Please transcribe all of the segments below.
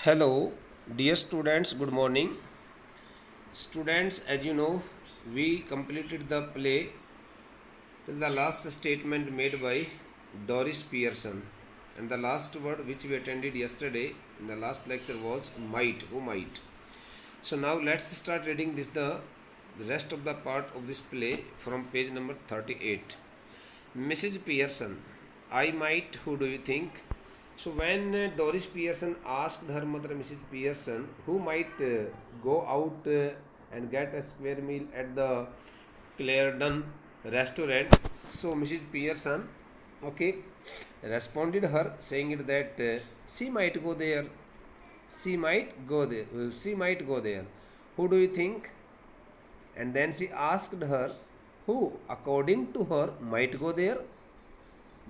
Hello, dear students, good morning. Students, as you know, we completed the play till the last statement made by Doris Pearson. And the last word which we attended yesterday in the last lecture was might, who might. So now let's start reading the rest of the part of this play from page number 38. Mrs. Pearson, I might, who do you think? So when Doris Pearson asked her mother, Mrs. Pearson, who might go out and get a square meal at the Clarendon restaurant, so Mrs. Pearson, okay, responded her saying it that she might go there. She might go there. She might go there. Who do you think? And then she asked her, who, according to her, might go there?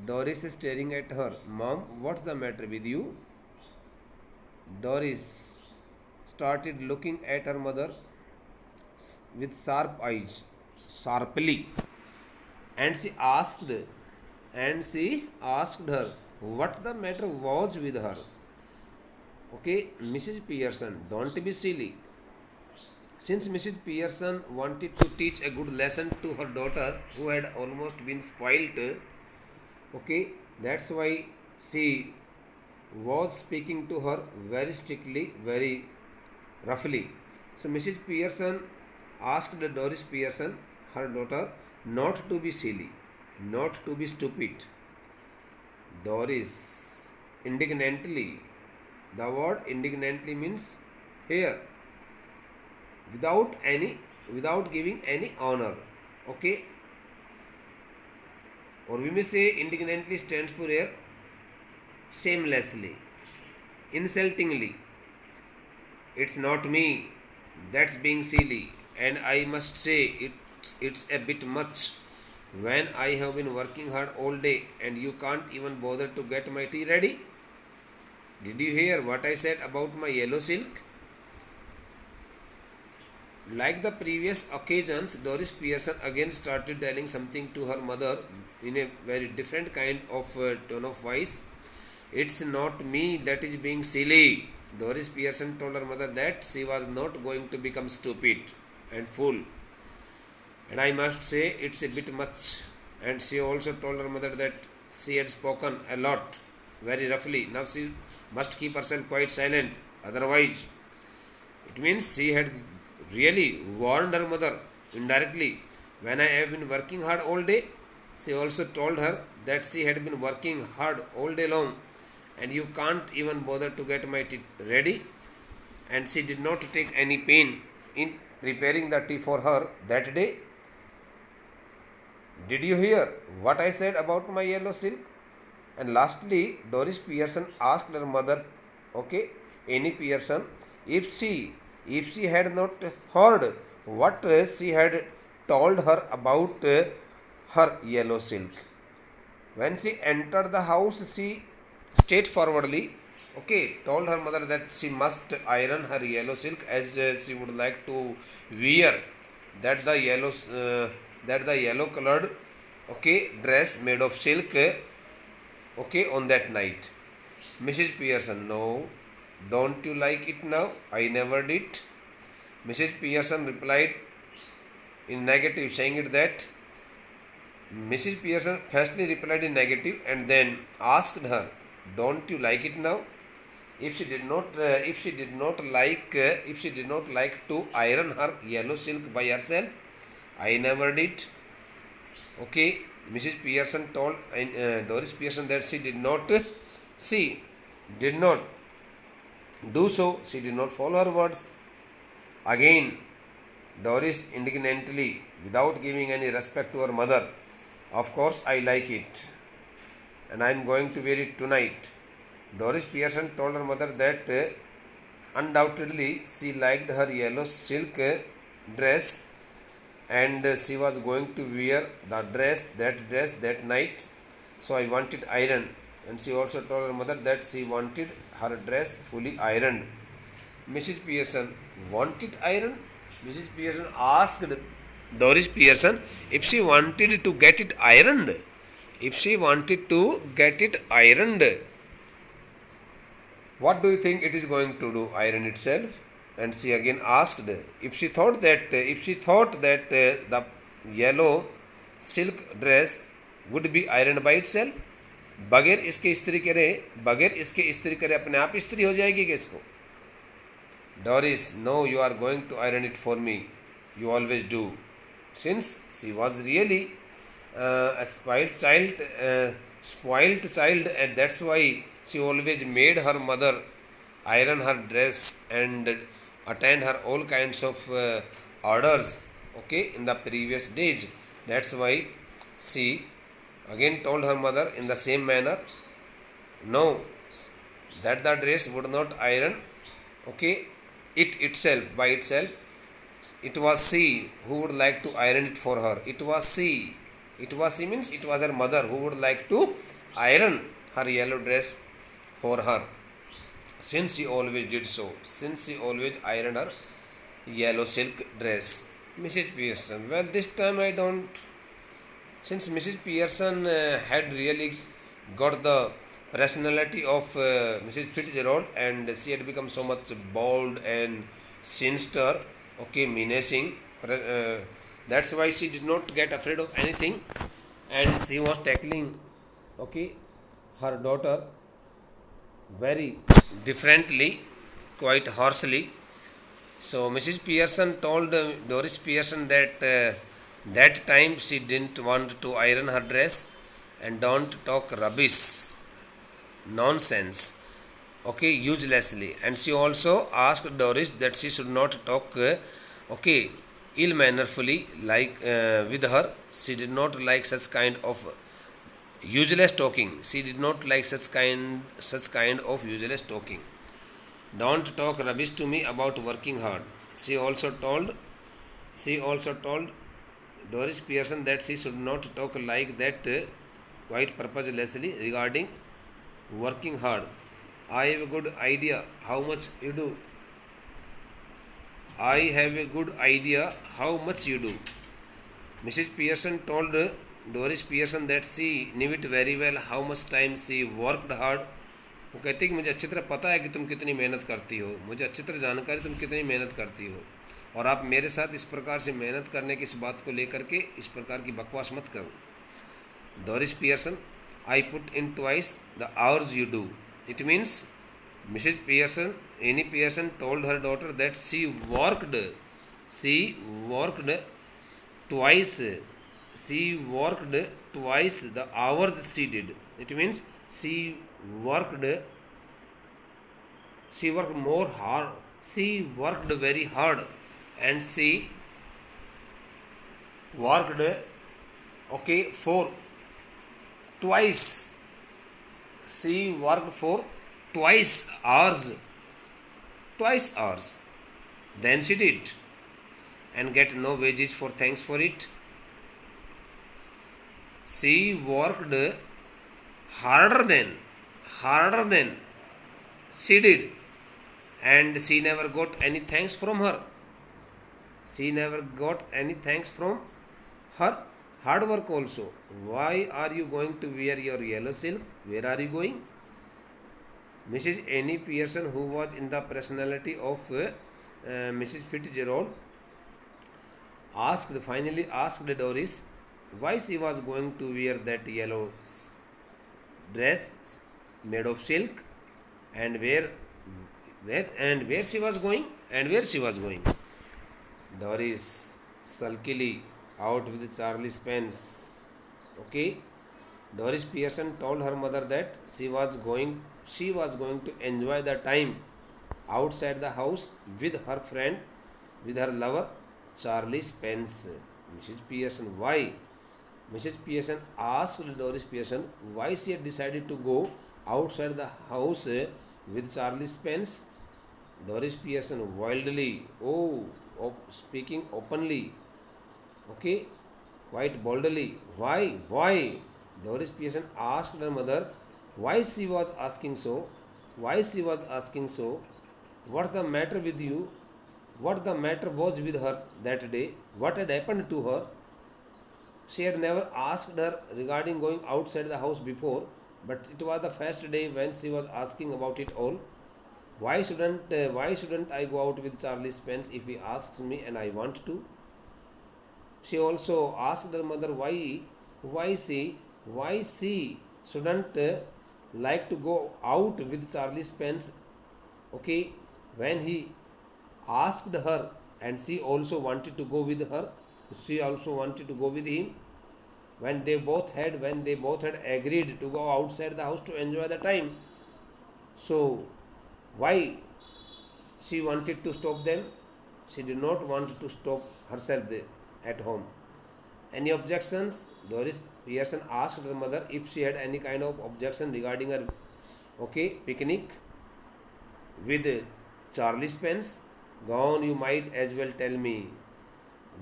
Doris is staring at her. Mom, what's the matter with you? Doris started looking at her mother with sharp eyes, sharply, and she asked her what the matter was with her. Okay, Mrs. Pearson, don't be silly. Since Mrs. Pearson wanted to teach a good lesson to her daughter who had almost been spoilt, okay, that's why she was speaking to her very strictly, very roughly. So Mrs. Pearson asked Doris Pearson, her daughter, not to be silly, not to be stupid. Doris indignantly, the word indignantly means here, without giving any honor, okay, or we may say indignantly stands for here shamelessly, insultingly. It's not me that's being silly, and I must say it's a bit much when I have been working hard all day and you can't even bother to get my tea ready. Did you hear what I said about my yellow silk? Like the previous occasions, Doris Pearson again started telling something to her mother in a very different kind of tone of voice. It's not me that is being silly. Doris Pearson told her mother that she was not going to become stupid and fool. And I must say it's a bit much. And she also told her mother that she had spoken a lot, very roughly. Now she must keep herself quite silent. Otherwise, it means she had really warned her mother indirectly. When I have been working hard all day, she also told her that she had been working hard all day long and you can't even bother to get my tea ready. And she did not take any pain in preparing the tea for her that day. Did you hear what I said about my yellow silk? And lastly, Doris Pearson asked her mother, okay, Annie Pearson, if she had not heard what she had told her about her yellow silk. When she entered the house, she straightforwardly, okay, told her mother that she must iron her yellow silk as she would like to wear that the yellow colored, okay, dress made of silk, okay, on that night. Mrs. Pearson, no, don't you like it now? I never did. Mrs. Pearson replied in negative, saying it that Mrs. Pearson firstly replied in negative and then asked her, "Don't you like it now?" If she did not like to iron her yellow silk by herself, I never did. Okay, Mrs. Pearson told Doris Pearson that she did not do so. She did not follow her words. Again, Doris indignantly, without giving any respect to her mother, of course I like it and I am going to wear it tonight. Doris Pearson told her mother that undoubtedly she liked her yellow silk dress and she was going to wear the dress that night. So I want it ironed. And she also told her mother that she wanted her dress fully ironed. Mrs. Pearson wanted iron. Mrs. Pearson asked Doris Pearson if she wanted to get it ironed. If she wanted to get it ironed. What do you think it is going to do? Iron itself? And she again asked, if she thought that the yellow silk dress would be ironed by itself, बगैर इसके इस्त्री करे अपने आप इस्त्री हो जाएगी कि इसको? Doris, no, you are going to iron it for me. You always do. Since she was really a spoiled child, and that's why she always made her mother iron her dress and attend her all kinds of orders. Okay, in the previous days. That's why she again told her mother in the same manner, no, that the dress would not iron. Okay, it itself by itself. It was she who would like to iron it for her. It was she. It was she means it was her mother who would like to iron her yellow dress for her. Since she always did so. Since she always ironed her yellow silk dress. Mrs. Pearson. Well, this time I don't. Since Mrs. Pearson had really got the personality of Mrs. Fitzgerald, and she had become so much bold and sinister, okay, menacing. That's why she did not get afraid of anything, and she was tackling, okay, her daughter very differently, quite harshly. So Mrs. Pearson told Doris Pearson that that time she didn't want to iron her dress and don't talk rubbish, nonsense, okay, uselessly. And she also asked Doris that she should not talk, okay, ill mannerfully like with her. She did not like such kind of useless talking. She did not like such kind of useless talking. Don't talk rubbish to me about working hard. She also told Doris Pearson that she should not talk like that quite purposelessly regarding working hard. I have a good idea how much you do. I have a good idea how much you do. Mrs. Pearson told Doris Pearson that she knew it very well how much time she worked hard. वो कहती है कि मुझे अच्छी तरह पता है कि तुम कितनी मेहनत करती हो, मुझे अच्छी तरह जानकारी तुम कितनी मेहनत करती हो, और आप मेरे साथ इस प्रकार से मेहनत करने की इस बात को लेकर के इस प्रकार की बकवास मत करो. Doris Pearson, I put in twice the hours you do. It means Mrs. Pearson, Annie Pearson told her daughter that she worked twice, she worked twice the hours she did. It means she worked more hard, she worked very hard, and she worked, okay, for twice, she worked for twice hours, then she did, and get no wages for thanks for it. She worked harder than she did, and she never got any thanks from her. She never got any thanks from her hard work also. Why are you going to wear your yellow silk? Where are you going? Mrs. Annie Pearson, who was in the personality of Mrs. Fitzgerald, finally asked Doris why she was going to wear that yellow dress made of silk, and where she was going, Doris sulkily out with Charlie's pens. Okay, Doris Pearson told her mother that she was going to enjoy the time outside the house with her friend, with her lover, Charlie Spence. Mrs. Pearson, why? Mrs. Pearson asked Doris Pearson why she had decided to go outside the house with Charlie Spence. Doris Pearson wildly, speaking openly, okay, quite boldly. Why? Doris Pearson asked her mother why she was asking so. What's the matter with you? What the matter was with her that day? What had happened to her? She had never asked her regarding going outside the house before, but it was the first day when she was asking about it all. why shouldn't I go out with Charlie Spence if he asks me and I want to? She also asked her mother why she shouldn't like to go out with Charlie Spence. Okay, when he asked her and she also wanted to go with her, she also wanted to go with him. When they both had agreed to go outside the house to enjoy the time. So why she wanted to stop them? She did not want to stop herself there at home. Any objections? Doris Pearson asked her mother if she had any kind of objection regarding her picnic with Charlie Spence. Go on, you might as well tell me.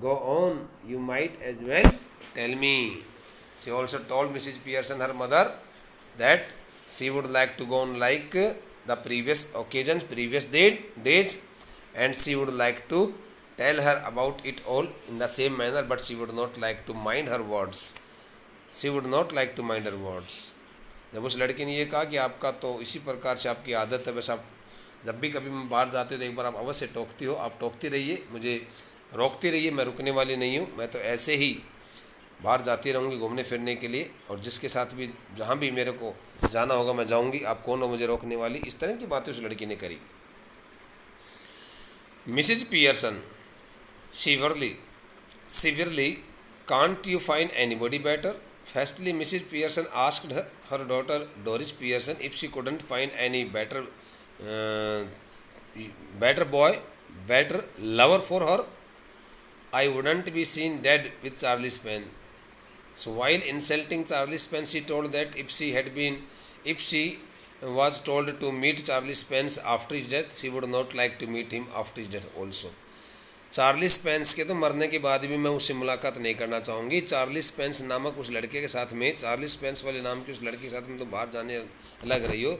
Go on, you might as well tell me. She also told Mrs. Pearson, her mother, that she would like to go on like the previous occasions, previous days, and she would like to tell her about it all in the same manner, but she would not like to mind her words. She would not like to mind her words. जब उस लड़के ने ये कहा कि आपका तो इसी प्रकार से आपकी आदत है, बस आप जब भी कभी मैं बाहर जाते हो तो एक बार आप अवश्य टोकती हो, आप टोकती रहिए, मुझे रोकती रहिए, मैं रुकने वाली नहीं हूँ, मैं तो ऐसे ही बाहर जाती रहूँगी घूमने फिरने के लिए, और जिसके साथ भी जहाँ भी मेरे को जाना होगा मैं जाऊँगी, आप कौन हो मुझे रोकने वाली? इस तरह की बातें उस लड़की ने करी. Mrs Pearson severely, can't you find anybody better? Firstly, Mrs. Pearson asked her daughter Doris Pearson if she couldn't find any better boy, better lover for her. I wouldn't be seen dead with Charlie Spence. So while insulting Charlie Spence, she told that if she was told to meet Charlie Spence after his death, she would not like to meet him after his death also. Charlie Spence के तो मरने के बाद भी मैं उससे मुलाकात नहीं करना चाहूँगी. चार्ली स्पेंस नामक उस लड़के के साथ में, चार्ली स्पेंस वाले नाम की उस लड़के के साथ में तो बाहर जाने लग रही हो,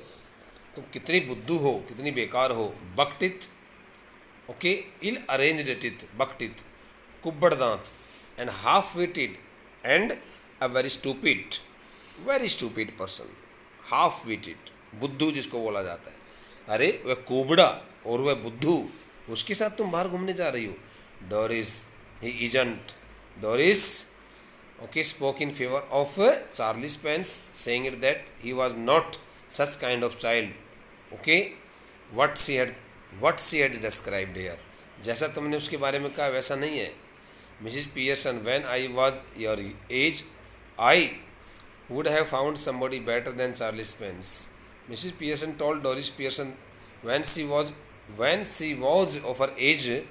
तुम कितनी बुद्धू हो, कितनी बेकार हो. बकटित, ओके, इल अरेंज्ड बकटित, कुब्बड़ दांत, and half witted and a very stupid person. Half witted, बुद्धू जिसको बोला जाता है. अरे वह कुबड़ा और वह बुद्धू, उसके साथ तुम बाहर घूमने जा रही हो. Doris, he isn't. Doris, okay, spoke in favor of Charlie Spence, saying it that he was not such kind of child. Okay, what she had described here, जैसा तुमने उसके बारे में कहा वैसा नहीं है. Mrs. Pearson, when I was your age, I would have found somebody better than Charlie Spence. Mrs. Pearson told Doris Pearson when she was of her age,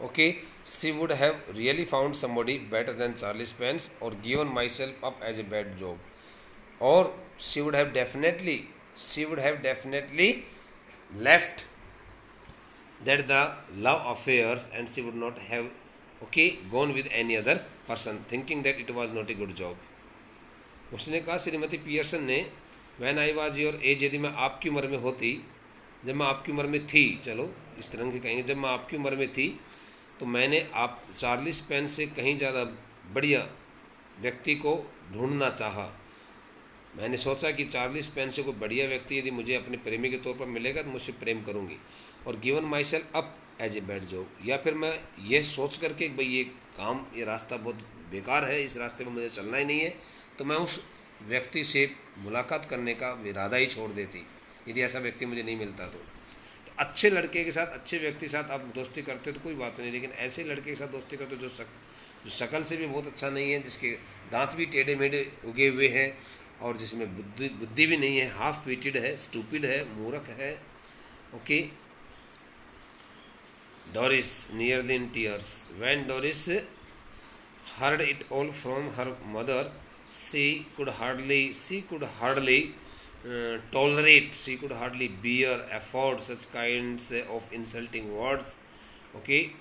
okay, she would have really found somebody better than Charlie Spence or given myself up as a bad job, or she would have definitely left that the love affairs and she would not have gone with any other person, thinking that it was not a good job. उसने कहा Shrimati Pearson ने, when I was your age, यदि मैं आपकी उम्र में होती, जब मैं आपकी उम्र में थी, चलो इस तरह से कहेंगे, जब मैं आपकी उम्र में थी तो मैंने आप चार्ली स्पेंस से कहीं ज़्यादा बढ़िया व्यक्ति को ढूंढना चाहा. मैंने सोचा कि चार्ली स्पेंस से कोई बढ़िया व्यक्ति यदि मुझे अपने प्रेमी के तौर पर मिलेगा तो मुझसे प्रेम करूंगी. और given myself up as a bad job, या फिर मैं ये सोच करके भाई ये रास्ता बहुत बेकार है, इस रास्ते में मुझे चलना ही नहीं है, तो मैं उस व्यक्ति से मुलाकात करने का इरादा ही छोड़ देती यदि ऐसा व्यक्ति मुझे नहीं मिलता तो. अच्छे लड़के के साथ, अच्छे व्यक्ति के साथ आप दोस्ती करते हो तो कोई बात नहीं, लेकिन ऐसे लड़के के साथ दोस्ती करते हो जो शक्ल से भी बहुत अच्छा नहीं है, जिसके दांत भी टेढ़े मेढ़े उगे हुए हैं और जिसमें बुद्धि भी नहीं है, हाफ विटेड है, स्टूपिड है, मूर्ख है. Okay. Doris, nearly in tears. When Doris heard it all from her mother, she could hardly tolerate, she could hardly bear, afford such kinds of insulting words, okay,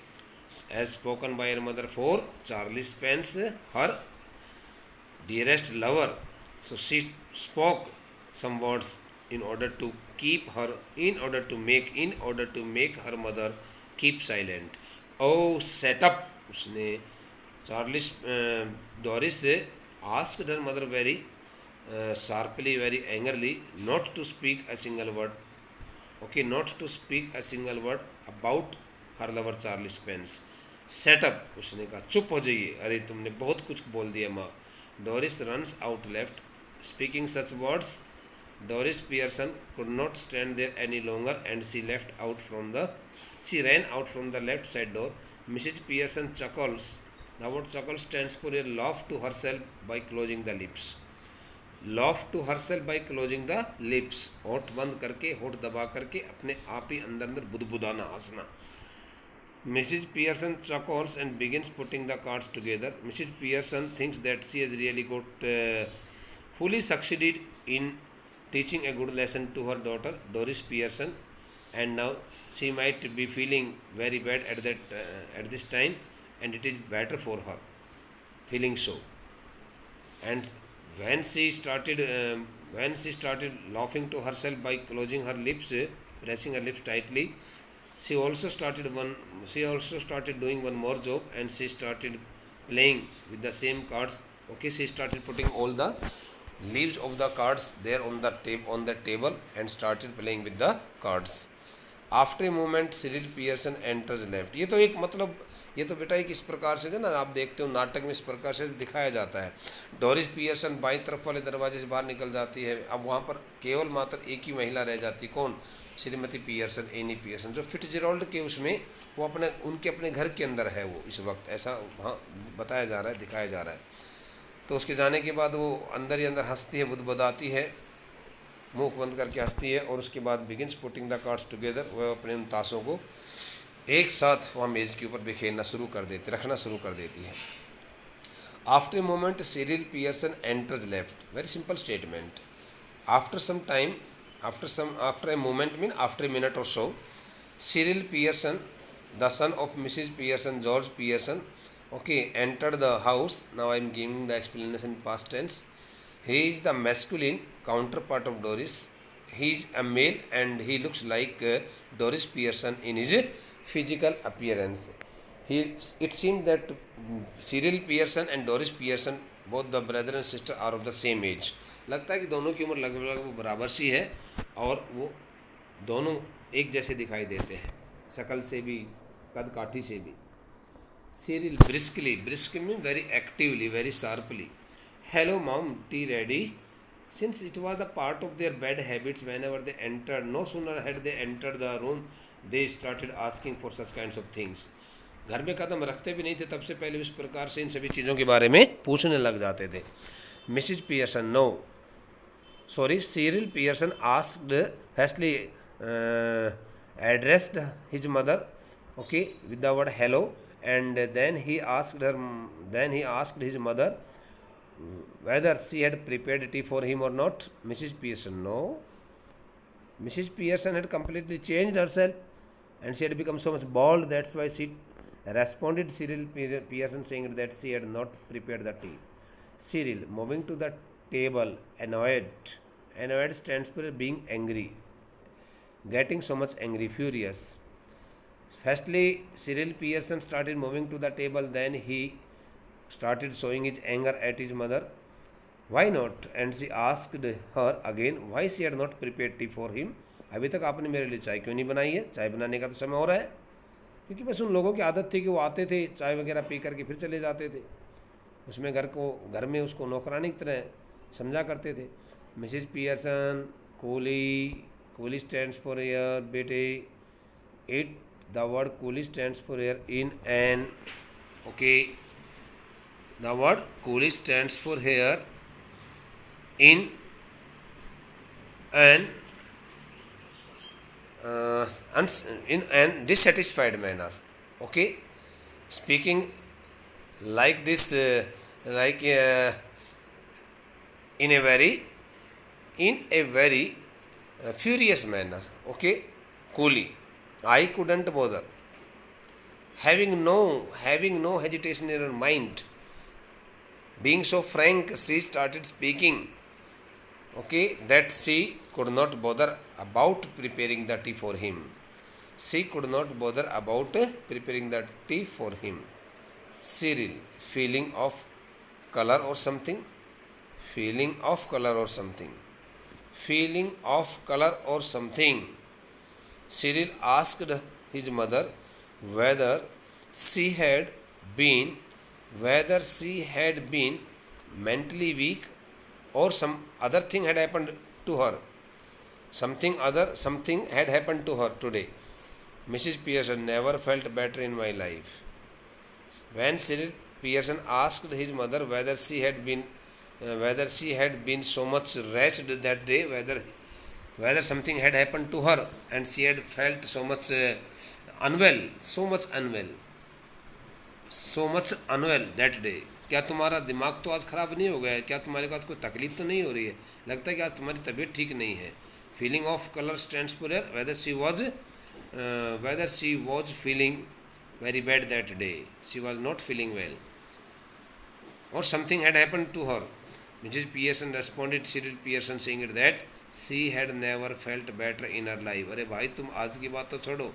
as spoken by her mother for Charlie Spence, her dearest lover. So she spoke some words in order to make her mother keep silent. Oh, shut up, उसने Doris asked her mother very sharply, very angrily, not to speak a single word. Okay, not to speak a single word about her lover Charlie Spence. Set up, उसने कहा चुप हो जाइए, अरे तुमने बहुत कुछ बोल दिया माँ. Doris runs out left. Speaking such words, Doris Pearson could not stand there any longer, and she ran out from the left side door. Mrs. Pearson chuckles. The word chuckle stands for a laugh to herself by closing the lips. Laugh to herself by closing the lips, होठ बंद करके, होठ दबा करके अपने आप ही अंदर अंदर बुदबुदाना, हंसना. Mrs Pearson chuckles and begins putting the cards together. Mrs. Pearson thinks that she has really got fully succeeded in teaching a good lesson to her daughter Doris Pearson, and now she might be feeling very bad at this time, and it is better for her feeling so. And when she started laughing to herself by closing her lips, pressing her lips tightly, she also started doing one more job, and she started playing with the same cards. Okay, she started putting all the leaves of the cards there on the table and started playing with the cards. After a moment Cyril Pearson enters left. ये तो एक मतलब, ये तो बेटा एक इस प्रकार से जो ना आप देखते हो नाटक में इस प्रकार से दिखाया जाता है. डोरिस पियर्सन बाईं तरफ वाले दरवाजे से बाहर निकल जाती है. अब वहाँ पर केवल मात्र एक ही महिला रह जाती, कौन? श्रीमती पियर्सन, एनी पियर्सन, जो फिट्जरॉल्ड के उसमें वो उनके अपने घर के अंदर है वो इस वक्त, ऐसा वहाँ बताया जा रहा है, दिखाया जा रहा है. तो उसके जाने के बाद वो अंदर ही अंदर हंसती है, बुदबुदाती है, मुंह बंद करके हंसती है, और उसके बाद begins putting the cards together. वह अपने उन ताशों को एक साथ वहाँ मेज़ के ऊपर बिखेरना शुरू कर देती, रखना शुरू कर देती है. After a moment Cyril Pearson enters left. Very simple statement. After some time, after a moment mean after a minute और so, Cyril Pearson, the son of Mrs Pearson, George Pearson, okay, entered the house. Now I am giving the explanation in past tense. He is the masculine counterpart of Doris. He is a male and he looks like Doris Pearson in his physical appearance. It seemed that Cyril Pearson and Doris Pearson, both the brother and sister, are of the same age. लगता है कि दोनों की उम्र लगभग बराबर सी है और वो दोनों एक जैसे दिखाई देते हैं, शक्ल से भी, कद काठी से भी. Cyril briskly means very actively, very sharply. Hello mom, tea ready? Since it was a part of their bad habits, whenever they entered, no sooner had they entered the room, they started asking for such kinds of things. घर में कदम रखते भी नहीं थे तब से पहले इस प्रकार से इन सभी चीज़ों के बारे में पूछने लग जाते थे. Mrs Pearson, no sorry, Cyril Pearson asked hastily, addressed his mother, okay, with the word hello, and then he asked his mother whether she had prepared tea for him or not. Mrs. Pearson, no. Mrs. Pearson had completely changed herself and she had become so much bold, that's why she responded Cyril Pearson saying that she had not prepared the tea. Cyril, moving to the table, annoyed stands for being angry, getting so much angry, furious. Firstly, Cyril Pearson started moving to the table, then he started showing his anger at his mother. Why not? And she asked her again why she had not prepared tea for him. अभी तक आपने मेरे लिए चाय क्यों नहीं बनाई है? चाय बनाने का तो समय हो रहा है. क्योंकि बस उन लोगों की आदत थी कि वो आते थे, चाय वगैरह पी करके फिर चले जाते थे. उसमें घर में उसको नौकरानी की तरह समझा करते थे. Mrs Pearson, coolie stands for year, बेटे. It The word coolie stands for here in an, okay, the word coolie stands for here in an in an dissatisfied manner. Okay, speaking like this, in a very furious manner. Okay, coolie. I couldn't bother. Having no hesitation in her mind, being so frank, she started speaking. Okay, that she could not bother about preparing the tea for him. She could not bother about preparing the tea for him. Cyril, feeling of color or something. Feeling of color or something. Cyril asked his mother whether she had been whether she had been mentally weak or some other thing had happened to her. Something had happened to her today. Mrs. Pearson never felt better in my life. When Cyril Pearson asked his mother whether she had been so much wretched that day, whether something had happened to her and she had felt so much unwell, so much unwell that day. क्या तुम्हारा दिमाग तो आज ख़राब नहीं हो गया है? क्या तुम्हारे पास कोई तकलीफ तो नहीं हो रही है? लगता है कि आज तुम्हारी तबीयत ठीक नहीं है. Feeling of colour stands for whether she was feeling very bad that day. She was not feeling well, or something had happened to her. Mrs. Pearson responded Cyril Pearson saying that she had never felt better in her life. अरे भाई तुम आज की बात तो छोड़ो,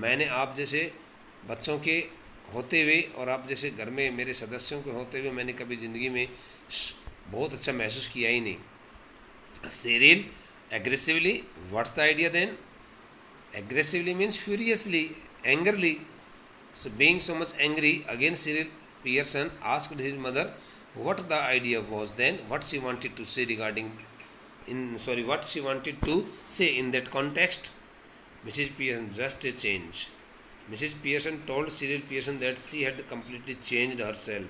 मैंने आप जैसे बच्चों के होते हुए और आप जैसे घर में मेरे सदस्यों के होते हुए मैंने कभी ज़िंदगी में बहुत अच्छा महसूस किया ही नहीं. Cyril aggressively, what's the idea then? Aggressively means furiously, angrily. So being so much angry, again Cyril Pearson asked his mother what the idea was then, what she wanted to say what she wanted to say in that context. Mrs. Pearson, just a change. Mrs. Pearson told Cyril Pearson that she had completely changed herself.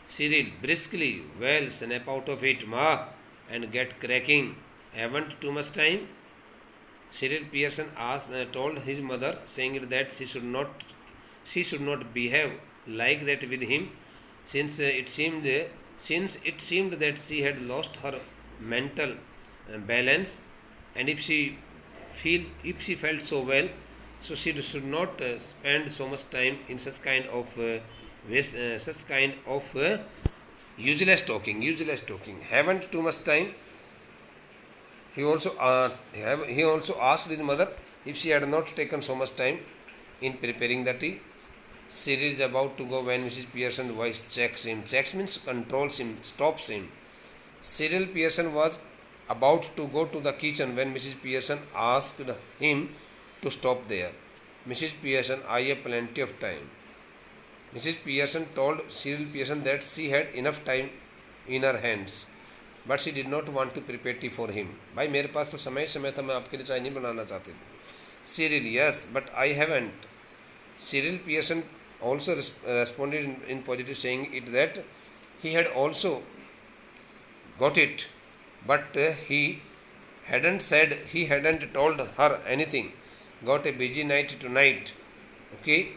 Cyril briskly, well, snap out of it, ma, and get cracking. Haven't too much time? Cyril Pearson told his mother, saying that she should not behave like that with him, since it seemed that she had lost her mental balance, and if she felt so well, so she should not spend so much time in such kind of useless talking. Haven't too much time. He also asked his mother if she had not taken so much time in preparing the tea. Cyril is about to go when Mrs. Pearson's voice checks him. Checks means controls him, stops him. Cyril Pearson was about to go to the kitchen when Mrs. Pearson asked him to stop there. Mrs. Pearson, I have plenty of time. Mrs. Pearson told Cyril Pearson that she had enough time in her hands, but she did not want to prepare tea for him. भाई मेरे पास तो समय था, मैं आपके लिए चाय नहीं बनाना चाहती थी. Cyril, yes, but I haven't. Cyril Pearson also responded in positive, saying it that he had also got it, but he hadn't told her anything. Got a busy night tonight. Okay.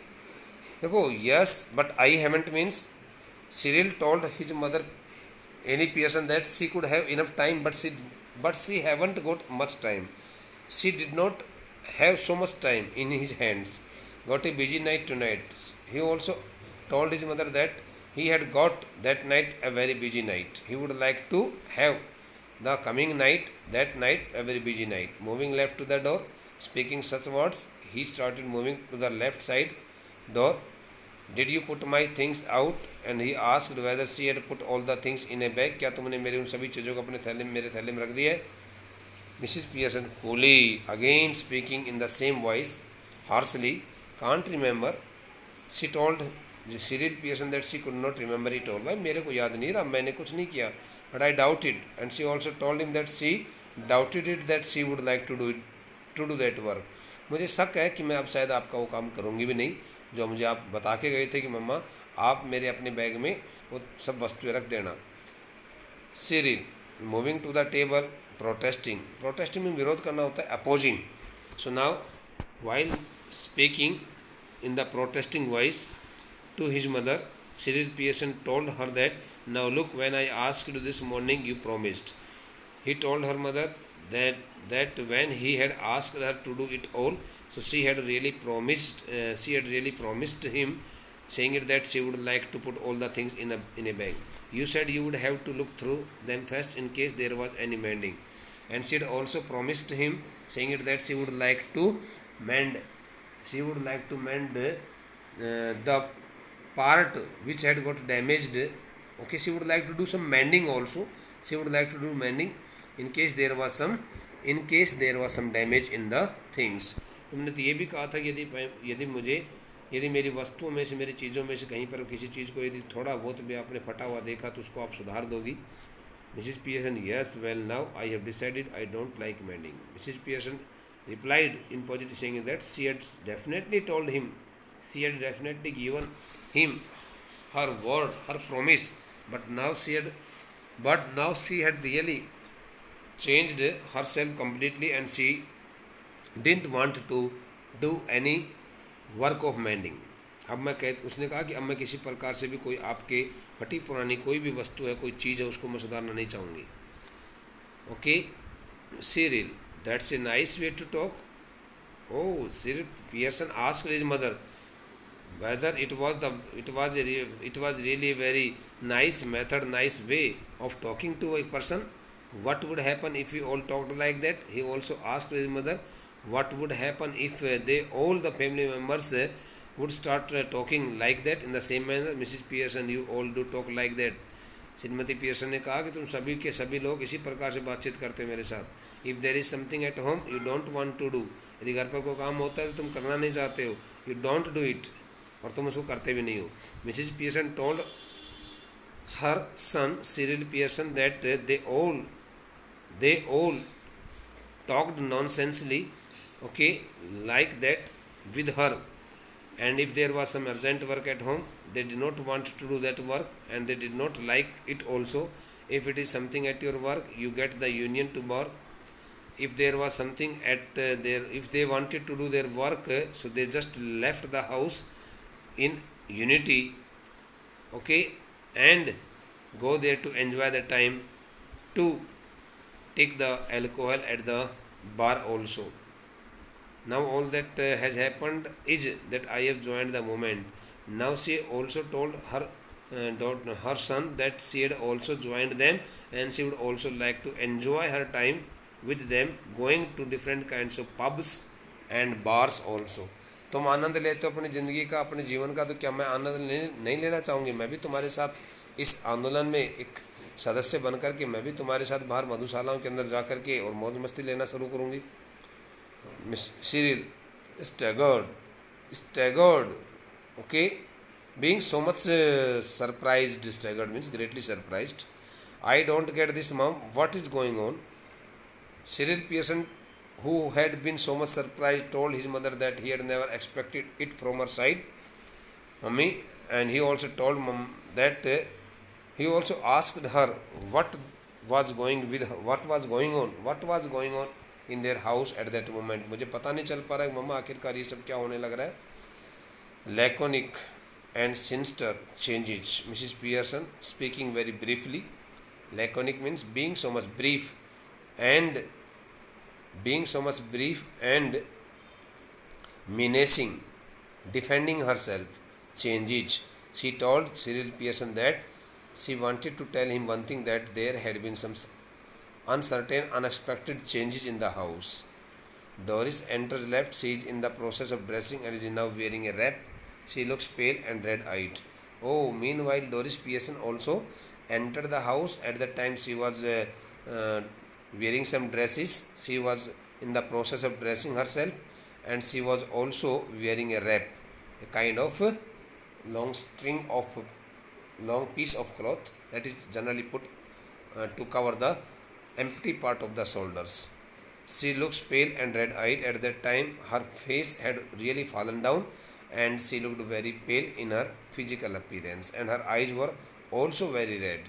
देखो, yes, but I haven't means Cyril told his mother Annie Pearson that she could have enough time, but she haven't got much time. She did not have so much time in his hands. Got a busy night tonight. He also told his mother that he had got that night a very busy night. He would like to have the coming night, that night, a very busy night. Moving left to the door, speaking such words, he started moving to the left side door. Did you put my things out? And he asked whether she had put all the things in a bag. क्या तुमने मेरी उन सभी चीज़ों को अपने मेरे थैले में रख दिया है? Mrs. Pearson coolly, again speaking in the same voice, harshly, can't remember. She told Cyril Pearson that she could not remember it all. भाई मेरे को याद नहीं रहा, मैंने कुछ नहीं किया. But I doubted, and she also told him that she doubted it that she would like to do that work. मुझे शक है कि मैं अब शायद आपका वो काम करूँगी भी नहीं जो मुझे आप बता के गए थे कि मम्मा आप मेरे अपने बैग में वो सब वस्तुएं रख देना. Cyril moving to the table, protesting में विरोध करना होता है, opposing. So now while speaking in the protesting voice to his mother, Cyril Pearson told her that now look, when I asked you this morning you promised. He told her mother that when he had asked her to do it all, so she had really promised him, saying it that she would like to put all the things in a bag. You said you would have to look through them first in case there was any mending, and she had also promised him, saying it that she would like to mend the part which had got damaged. Okay, she would like to do some mending also. She would like to do mending in case there was some in case there was some damage in the things. तुमने तो ये भी कहा था कि यदि मेरी वस्तुओं में से, मेरी चीज़ों में से कहीं पर किसी चीज़ को यदि थोड़ा बहुत भी आपने फटा हुआ देखा तो उसको आप सुधार दोगी. Mrs. Pearson, yes, well, now I have decided I don't like mending. Mrs. Pearson replied in positive, saying that she had definitely told him, she had definitely given him her word, her promise, but now she had really changed herself completely, and she didn't want to do any work of mending. उसने कहा कि अब मैं किसी प्रकार से भी कोई आपके फटी पुरानी कोई भी वस्तु है, कोई चीज़ है, उसको मैं सुधारना नहीं चाहूँगी. Okay, Cyril, that's a nice way to talk. Oh, Cyril Pearson asked his mother whether it was really a very nice method, nice way of talking to a person. What would happen if we all talked like that? He also asked his mother what would happen if all the family members would start talking like that in the same manner. Mrs. Pearson, you all do talk like that. Shrimati Pearson ने कहा कि तुम सभी के सभी लोग इसी प्रकार से बातचीत करते हो मेरे साथ. If there is something at home you don't want to do, यदि घर पर कोई काम होता है तो तुम करना नहीं चाहते हो, यू डोंट डू इट, और तुम उसको करते भी नहीं हो. Mrs Pearson told her son Cyril Pearson that they all talked nonsensically, okay, like that with her, and if there was some urgent work at home they did not want to do that work and they did not like it also. If it is something at your work you get the union to work. If there was something at if they wanted to do their work so they just left the house in unity, okay, and go there to enjoy the time, to take the alcohol at the bar also. Now all that has happened is that I have joined the movement. Now she also told her son that she had also joined them and she would also like to enjoy her time with them, going to different kinds of pubs and bars also. तुम आनंद लेते हो अपनी ज़िंदगी का, अपने जीवन का, तो क्या मैं आनंद नहीं लेना चाहूँगी? मैं भी तुम्हारे साथ इस आंदोलन में एक सदस्य बनकर के मैं भी तुम्हारे साथ बाहर मधुशालाओं के अंदर जा कर के और मौज मस्ती लेना शुरू करूँगी. Miss Cyril staggered, okay, being so much surprised. Staggered means greatly surprised. I don't get this, mom. What is going on? Cyril Pearson, who had been so much surprised, told his mother that he had never expected it from her side, mummy, and he also told mom that he also asked her what was going on in their house at that moment. मुझे पता नहीं चल पा रहा है मम्मा आखिरकार ये सब क्या होने लग रहा है. Laconic and sinister changes. Mrs. Pearson speaking very briefly. Laconic means being so much brief and menacing, defending herself. Changes. She told Cyril Pearson that she wanted to tell him one thing, that there had been some uncertain, unexpected changes in the house. Doris enters left. She is in the process of dressing and is now wearing a wrap. She looks pale and red-eyed. Oh, meanwhile, Doris Pearson also entered the house. At the time, she was wearing some dresses. She was in the process of dressing herself, and she was also wearing a wrap, a kind of long piece of cloth that is generally put to cover the empty part of the shoulders. She looks pale and red-eyed. At that time, her face had really fallen down, and she looked very pale in her physical appearance, and her eyes were also very red.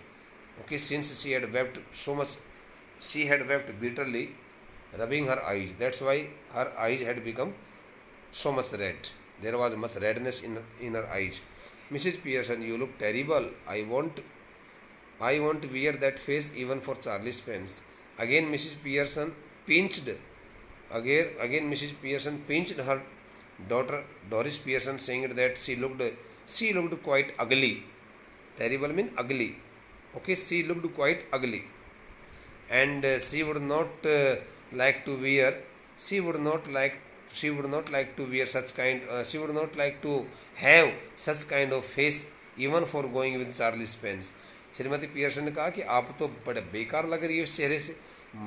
Okay, since she had wept so much, she had wept bitterly, rubbing her eyes. That's why her eyes had become so much red. There was much redness in her eyes. Mrs. Pearson, you look terrible. I won't wear that face even for Charlie Spence. Again Mrs. Pearson pinched her daughter Doris Pearson, saying that she looked quite ugly. Terrible means ugly. Okay, she looked quite ugly, and she would not like to wear such kind. She would not like to have such kind of face even for going with Charlie Spence. Shrimati Pearson ने कहा कि आप तो बड़े बेकार लग रही हो इस चेहरे से,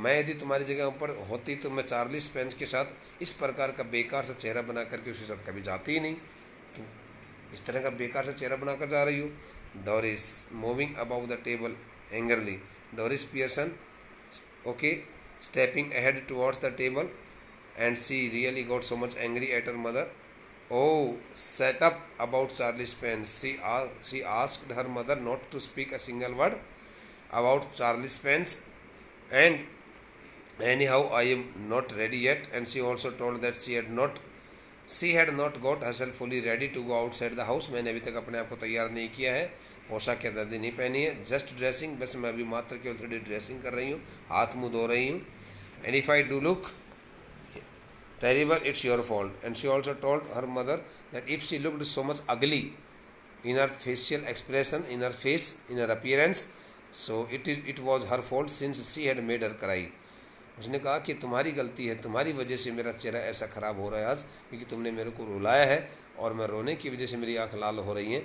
मैं यदि तुम्हारी जगह पर होती तो मैं चार्ली स्पेंस के साथ इस प्रकार का बेकार सा चेहरा बना करके उसके साथ कभी जाती ही नहीं। तुम इस तरह का बेकार सा चेहरा बनाकर जा रही हो। Doris moving about the table angrily, Doris Pearson okay stepping ahead towards the table, and she really got so much angry at her mother. Oh, shut up about Charlie Spence. She asked her mother not to speak a single word about Charlie Spence, and anyhow I am not ready yet. And she also told that she had not got herself fully ready to go outside the house. मैंने अभी तक अपने आप को तैयार नहीं किया है, पोशाक की आदि नहीं पहनी है, जस्ट ड्रेसिंग, बस मैं अभी मात्र केवल थोड़ी ड्रेसिंग कर रही हूँ, हाथ मुँह धो रही हूँ. And if I do look terrible, it's your fault. And she also told her mother that if she looked so much ugly in her facial expression, in her face, in her appearance, so it was her fault since she had made her cry. उसने कहा कि तुम्हारी गलती है, तुम्हारी वजह से मेरा चेहरा ऐसा ख़राब हो रहा है आज, क्योंकि तुमने मेरे को रुलाया है और मैं रोने की वजह से मेरी आँख लाल हो रही हैं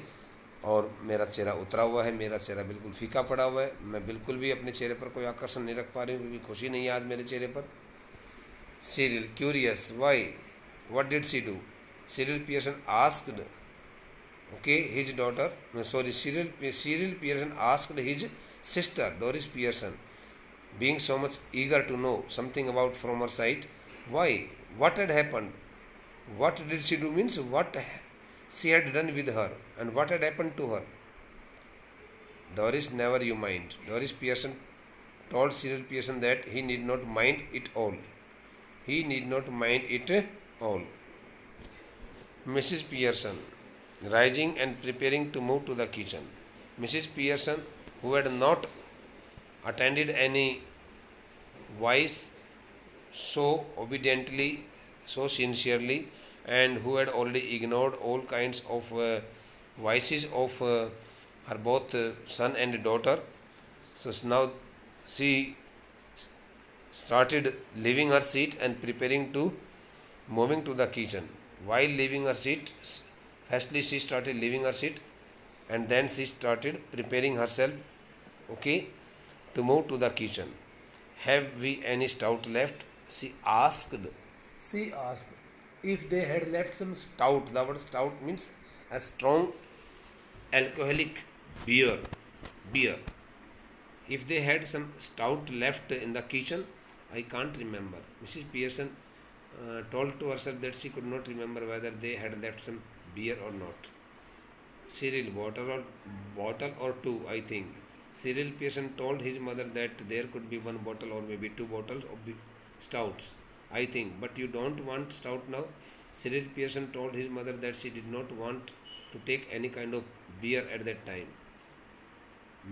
और मेरा चेहरा उतरा हुआ है, मेरा चेहरा बिल्कुल फीका पड़ा हुआ है, मैं बिल्कुल भी अपने चेहरे पर कोई आकर्षण नहीं रख पा रही हूँ, क्योंकि खुशी नहीं है आज मेरे चेहरे पर. Cyril, curious, why? What did she do? Cyril Pearson asked, his daughter, Cyril Pearson asked his sister, Doris Pearson, being so much eager to know something about from her side. Why? What had happened? What did she do means what she had done with her and what had happened to her. Doris, never you mind. Doris Pearson told Cyril Pearson that he need not mind it all. He need not mind it all. Mrs. Pearson, rising and preparing to move to the kitchen. Mrs. Pearson, who had not attended any voice so obediently, so sincerely, and who had already ignored all kinds of vices of her both son and daughter. So now she started leaving her seat and preparing to moving to the kitchen. While leaving her seat, firstly she started leaving her seat and then she started preparing herself, to move to the kitchen. Have we any stout left? She asked. She asked if they had left some stout. The word stout means a strong alcoholic beer. Beer. If they had some stout left in the kitchen, I can't remember. Mrs. Pearson told to herself that she could not remember whether they had left some beer or not. Cyril, bottle or two, I think. Cyril Pearson told his mother that there could be one bottle or maybe two bottles of stouts, I think. But you don't want stout now? Cyril Pearson told his mother that she did not want to take any kind of beer at that time.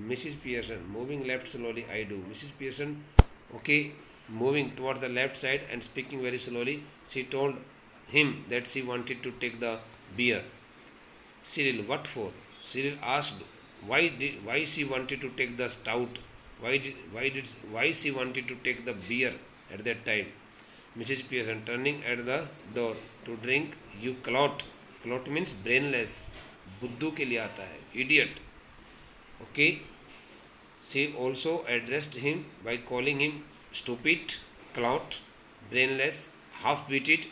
Mrs. Pearson, moving left slowly, I do. Mrs. Pearson, moving towards the left side and speaking very slowly, she told him that she wanted to take the beer. Cyril, what for? Cyril asked why she wanted to take the stout. Why she wanted to take the beer at that time. Mrs. Pearson, turning at the door to drink, you clot. Clot means brainless. बुद्धू के लिए आता है, idiot. She also addressed him by calling him stupid, clout, brainless, half-witted,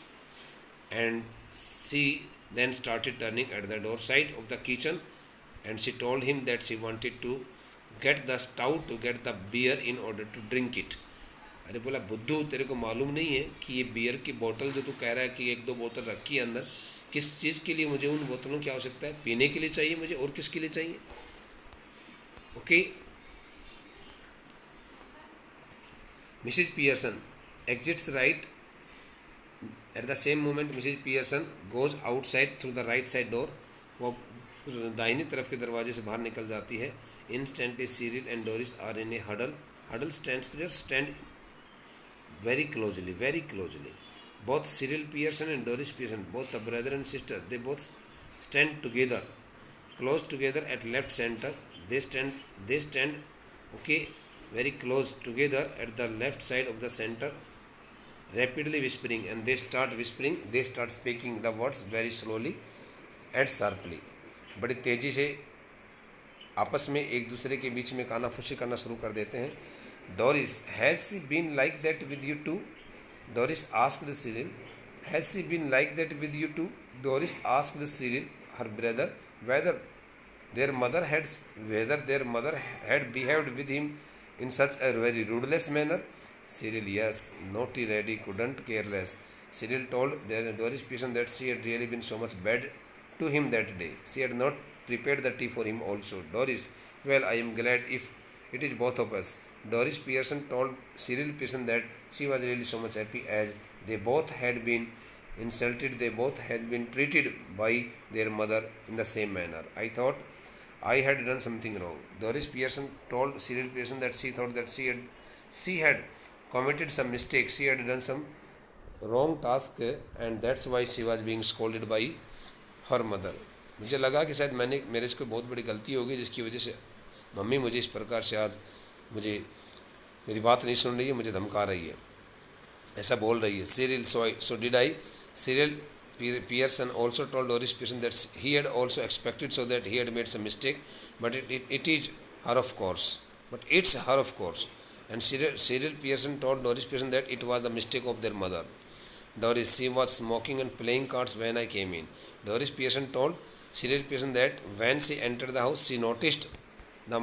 and she then started turning at the door side of the kitchen, and she told him that she wanted to get the stout, to get the beer in order to drink it. अरे बोला बुद्धू, तेरे को मालूम नहीं है कि ये बियर की बोतल जो तू कह रहा है कि एक दो बोतल रखी है अंदर, किस चीज़ के लिए मुझे उन बोतलों की आवश्यकता है? पीने के लिए चाहिए मुझे, और किसके लिए चाहिए? Mrs. Pearson exits right. At the same moment, Mrs. Pearson goes outside through the right side door. वो दाहिनी तरफ के दरवाजे से बाहर निकल जाती है. Instantly, Cyril and Doris are in a huddle. Huddle stands stand very closely, very closely. Both Cyril Pearson and Doris Pearson, both the brother and sister, they both stand together, close together at left center. They stand, very close together at the left side of the center, rapidly whispering, and they start whispering. They start speaking the words very slowly and sharply. बड़ी तेजी से आपस में एक दूसरे के बीच में कानाफूसी करना शुरू कर देते हैं. Doris, has she been like that with you too? Doris asked Cyril. Has she been like that with you too? Doris asked Cyril her brother whether their mother had whether their mother had behaved with him in such a very rudeless manner. Cyril, yes, naughty lady, couldn't care less. Cyril told Doris Pearson that she had really been so much bad to him that day. She had not prepared the tea for him also. Doris, well, I am glad if it is both of us. Doris Pearson told Cyril Pearson that she was really so much happy as they both had been insulted, they both had been treated by their mother in the same manner. I thought I had done something wrong. Doris Pearson told Cyril Pearson that she thought that she had committed some mistake, she had done some wrong task, and that's why she was being scolded by her mother. मुझे लगा कि शायद मेरे से कोई बहुत बड़ी गलती होगी जिसकी वजह से मम्मी मुझे इस प्रकार से आज मुझे मेरी बात नहीं सुन रही है, मुझे धमका रही है, ऐसा बोल रही है. Cyril, so did I. Cyril Pearson also told Doris Pearson that he had also expected so that he had made some mistake, but it is her of course. But it's her of course. And Cyril Pearson told Doris Pearson that it was the mistake of their mother. Doris, she was smoking and playing cards when I came in. Doris Pearson told Cyril Pearson that when she entered the house, she noticed the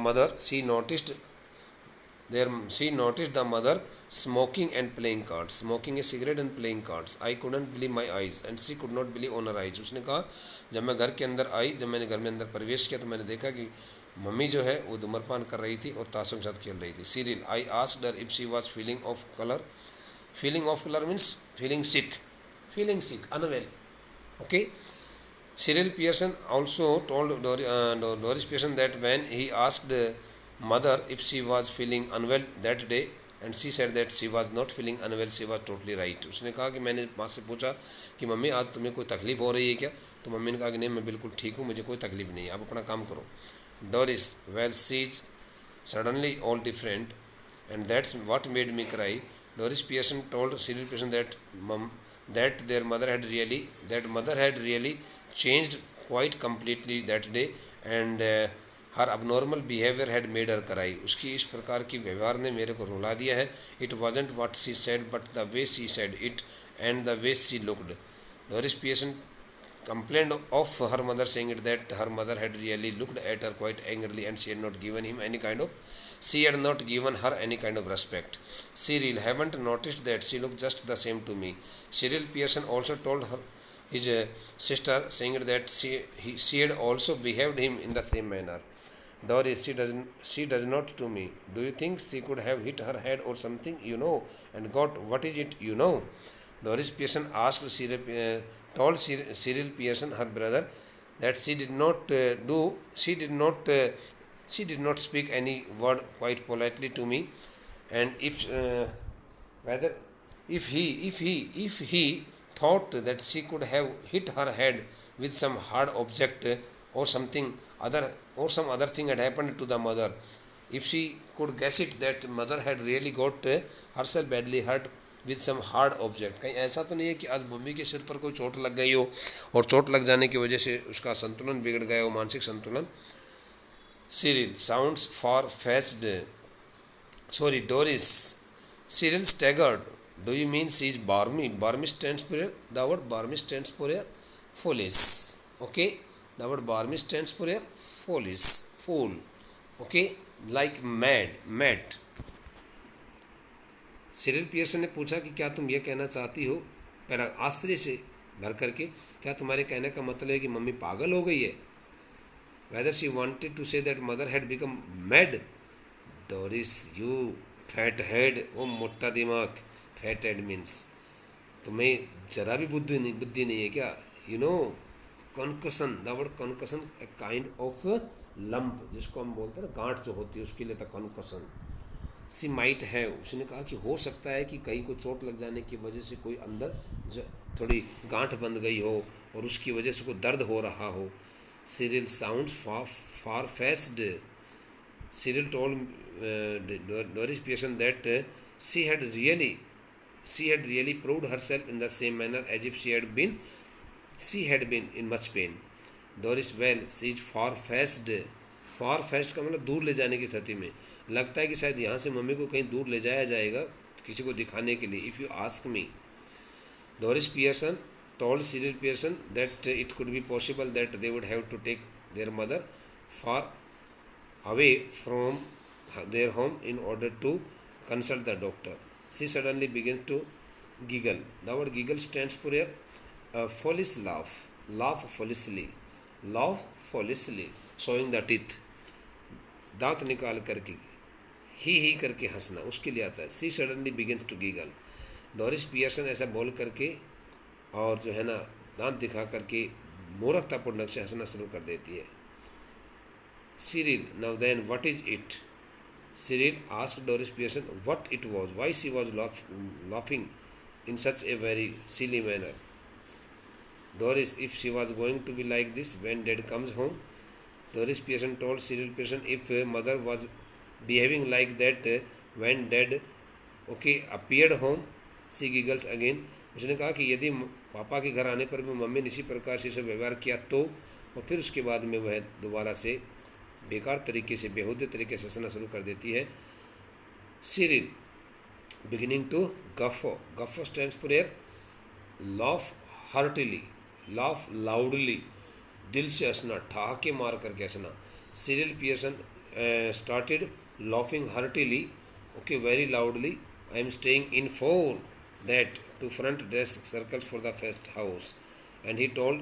mother smoking and playing cards, smoking a cigarette and playing cards. I couldn't believe my eyes and she could not believe on her eyes. उसने कहा जब मैं घर के अंदर आई, जब मैंने घर में अंदर प्रवेश किया तो मैंने देखा कि मम्मी जो है वो धूम्रपान कर रही थी और ताशों के साथ खेल रही थी. Cyril, I asked her if she was feeling of color. Feeling of color means feeling sick, unwell. Okay. Cyril Pearson also told Doris Pearson that when he asked mother if she was feeling unwell that day, and she said that she was not feeling unwell, she was totally right. उसने कहा कि मैंने माँ से पूछा कि mummy आज तुम्हें कोई तकलीफ हो रही है क्या, तो मम्मी ने कहा कि नहीं मैं बिल्कुल ठीक हूँ, मुझे कोई तकलीफ नहीं है, आप अपना काम करो. Doris, well, she's suddenly all different and that's what made me cry. Doris Pearson told Cyril Pearson that their mother had really changed quite completely that day, and her abnormal behavior had made her cry. उसकी इस प्रकार की व्यवहार ने मेरे को रुला दिया है. It wasn't what she said but the way she said it and the way she looked. Doris Pearson complained of her mother, saying that her mother had really looked at her quite angrily and she had not given her any kind of respect. Cyril, haven't noticed that she looked just the same to me. Cyril Pearson also told his sister, saying that she had also behaved him in the same manner. Doris, she does not to me. Do you think she could have hit her head or something, and got what is it, Doris Pearson asked told Cyril Pearson, her brother, that she did not speak any word quite politely to me, and if he thought that she could have hit her head with some hard object or some other thing had happened to the mother, if she could guess it that mother had really got herself badly hurt with some hard object. कहीं ऐसा तो नहीं है कि आज mummy के सिर पर कोई चोट लग गई हो और चोट लग जाने की वजह से उसका संतुलन बिगड़ गया हो, मानसिक संतुलन. Cyril, sounds far-fetched. Sorry, Doris. Cyril staggered. Do you mean she is barmy? Barmy stands for the word barmy stands for a foolish. Okay, the word barmy stands for a fool. Okay, like mad. Cyril Pearson ने पूछा कि क्या तुम यह कहना चाहती हो, पहला आश्चर्य से भर करके, क्या तुम्हारे कहने का मतलब है कि मम्मी पागल हो गई है? Whether she wanted to say that mother had become mad. Doris, you fat head. ओ मोटा दिमाग. Fat head means तुम्हें जरा भी बुद्धि नहीं है क्या? Concussion. The word concussion, a kind of lump, जिसको हम बोलते हैं ना गांठ जो होती है, उसके लिए था concussion. सी माइट है, उसने कहा कि हो सकता है कि कहीं को चोट लग जाने की वजह से कोई अंदर थोड़ी गांठ बंध गई हो और उसकी वजह से कोई दर्द हो रहा हो. Cyril sounds far-fetched. Cyril told Doris Pearson that she had really proved herself in the same manner as if she had been in much pain. Doris, well, she is far-fetched. Far fest का मतलब दूर ले जाने की स्थिति में, लगता है कि शायद यहाँ से मम्मी को कहीं दूर ले जाया जाएगा किसी को दिखाने के लिए। If you ask me, Doris Pearson told Cyril Pearson that it could be possible that they would have to take their mother far away from their home in order to consult the doctor. She suddenly begins to giggle. The word giggle stands for a foolish laugh, laugh foolishly, showing the teeth. दांत निकाल करके ही करके हंसना उसके लिए आता है। She suddenly begins to giggle. Doris Pearson ऐसा बोल करके और जो है ना दांत दिखा करके मूर्खतापूर्ण से हंसना शुरू कर देती है। Cyril, now then what is it? Cyril asked Doris Pearson what it was, why she was laughing in such a very silly manner. Doris, if she was going to be like this when dad comes home. Doris Pearson told Cyril Pearson if mother was behaving like that when dad appeared home. She giggles again. उसने कहा कि यदि पापा के घर आने पर भी मम्मी ने इसी प्रकार से व्यवहार किया तो, और फिर उसके बाद में वह दोबारा से बेकार तरीके से बेहूदे तरीके से हंसना शुरू कर देती है। Cyril beginning to guffaw, guffaw stands for air, laugh heartily, laugh loudly, दिल से हंसना, ठहाके मार करके हंसना। Cyril Pearson started laughing heartily, very loudly. I am staying in for that to front dress circles for the first house, and he told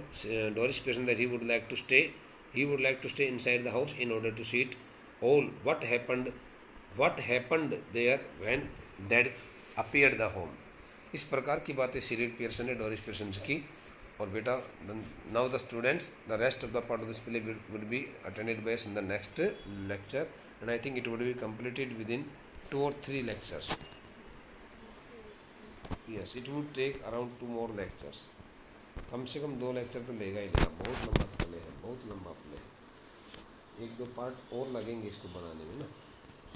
Doris Pearson that he would like to stay inside the house in order to see it all what happened there when dad appeared the home. इस प्रकार की बातें Cyril Pearson ने Doris Pearson से की। और बेटा, now the students, the rest of the part of this play would be attended by us in the next lecture, and I think it would be completed within 2 or 3 lectures. Yes, it would take around 2 more lectures. कम से कम 2 lecture तो लेगा ही लेगा। बहुत लंबा play है, बहुत लंबा play है। 1-2 पार्ट और लगेंगे इसको बनाने में ना।